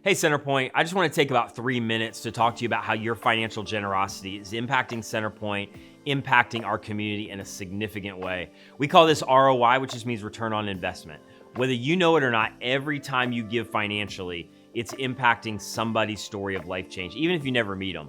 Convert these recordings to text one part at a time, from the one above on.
Hey, Centerpoint, I just want to take about 3 minutes to talk to you about how your financial generosity is impacting Centerpoint, impacting our community in a significant way. We call this ROI, which just means return on investment. Whether you know it or not, every time you give financially, it's impacting somebody's story of life change, even if you never meet them.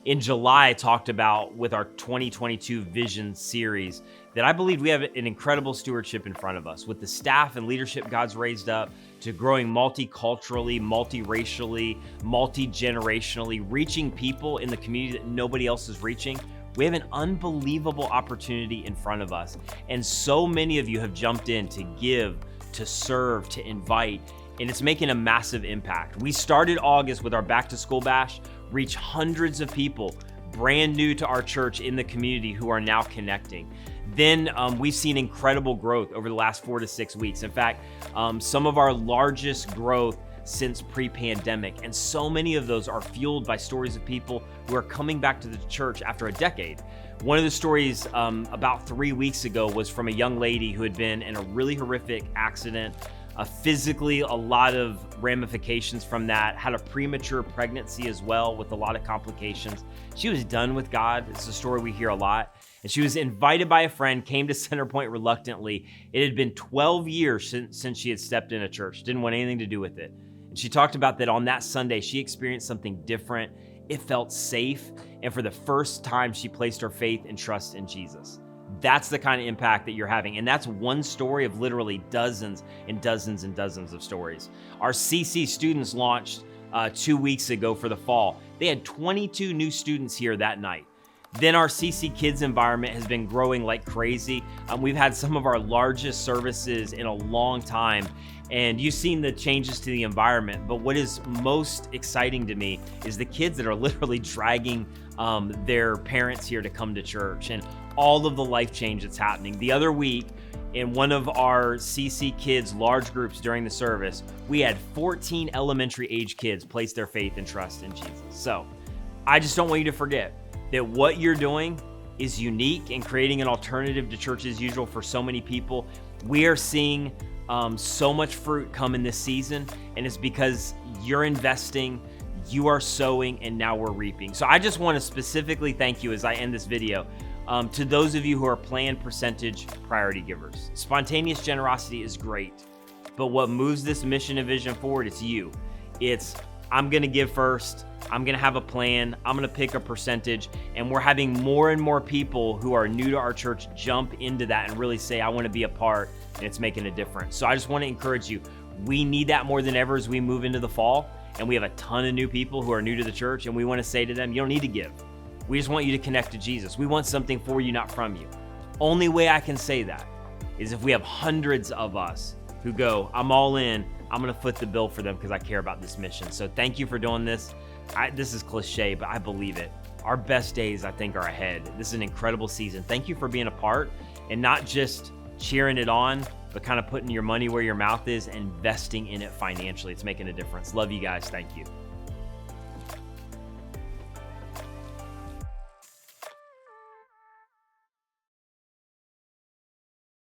In July, I talked about with our 2022 Vision series that I believe we have an incredible stewardship in front of us with the staff and leadership God's raised up to growing multiculturally, multiracially, multi-generationally, reaching people in the community that nobody else is reaching. We have an unbelievable opportunity in front of us. And so many of you have jumped in to give, to serve, to invite, and it's making a massive impact. We started August with our Back to School Bash, reach hundreds of people brand new to our church in the community who are now connecting. Then we've seen incredible growth over the last 4 to 6 weeks. In fact, some of our largest growth since pre-pandemic, and so many of those are fueled by stories of people who are coming back to the church after a decade. One of the stories about 3 weeks ago was from a young lady who had been in a really horrific accident, physically a lot of ramifications from that, had a premature pregnancy as well with a lot of complications. She was done with God. It's a story we hear a lot. And she was invited by a friend, came to Centerpoint reluctantly. It had been 12 years since she had stepped in a church, didn't want anything to do with it. And she talked about that on that Sunday, she experienced something different. It felt safe. And for the first time, she placed her faith and trust in Jesus. That's the kind of impact that you're having. And that's one story of literally dozens and dozens and dozens of stories. Our CC students launched 2 weeks ago for the fall. They had 22 new students here that night. Then our CC Kids environment has been growing like crazy. We've had some of our largest services in a long time, and you've seen the changes to the environment. But what is most exciting to me is the kids that are literally dragging their parents here to come to church and all of the life change that's happening. The other week, in one of our CC Kids large groups during the service, we had 14 elementary age kids place their faith and trust in Jesus. So I just don't want you to forget that what you're doing is unique and creating an alternative to church as usual for so many people. We are seeing so much fruit come in this season, and it's because you're investing, you are sowing, and now we're reaping. So I just want to specifically thank you as I end this video to those of you who are planned percentage priority givers. Spontaneous generosity is great, but what moves this mission and vision forward, it's you. It's I'm gonna give first, I'm gonna have a plan, I'm gonna pick a percentage, and we're having more and more people who are new to our church jump into that and really say, I wanna be a part, and it's making a difference. So I just wanna encourage you, we need that more than ever as we move into the fall, and we have a ton of new people who are new to the church, and we wanna say to them, you don't need to give. We just want you to connect to Jesus. We want something for you, not from you. Only way I can say that is if we have hundreds of us who go, I'm all in, I'm gonna foot the bill for them because I care about this mission. So thank you for doing this. This is cliche, but I believe it. Our best days, I think, are ahead. This is an incredible season. Thank you for being a part and not just cheering it on, but kind of putting your money where your mouth is and investing in it financially. It's making a difference. Love you guys. Thank you.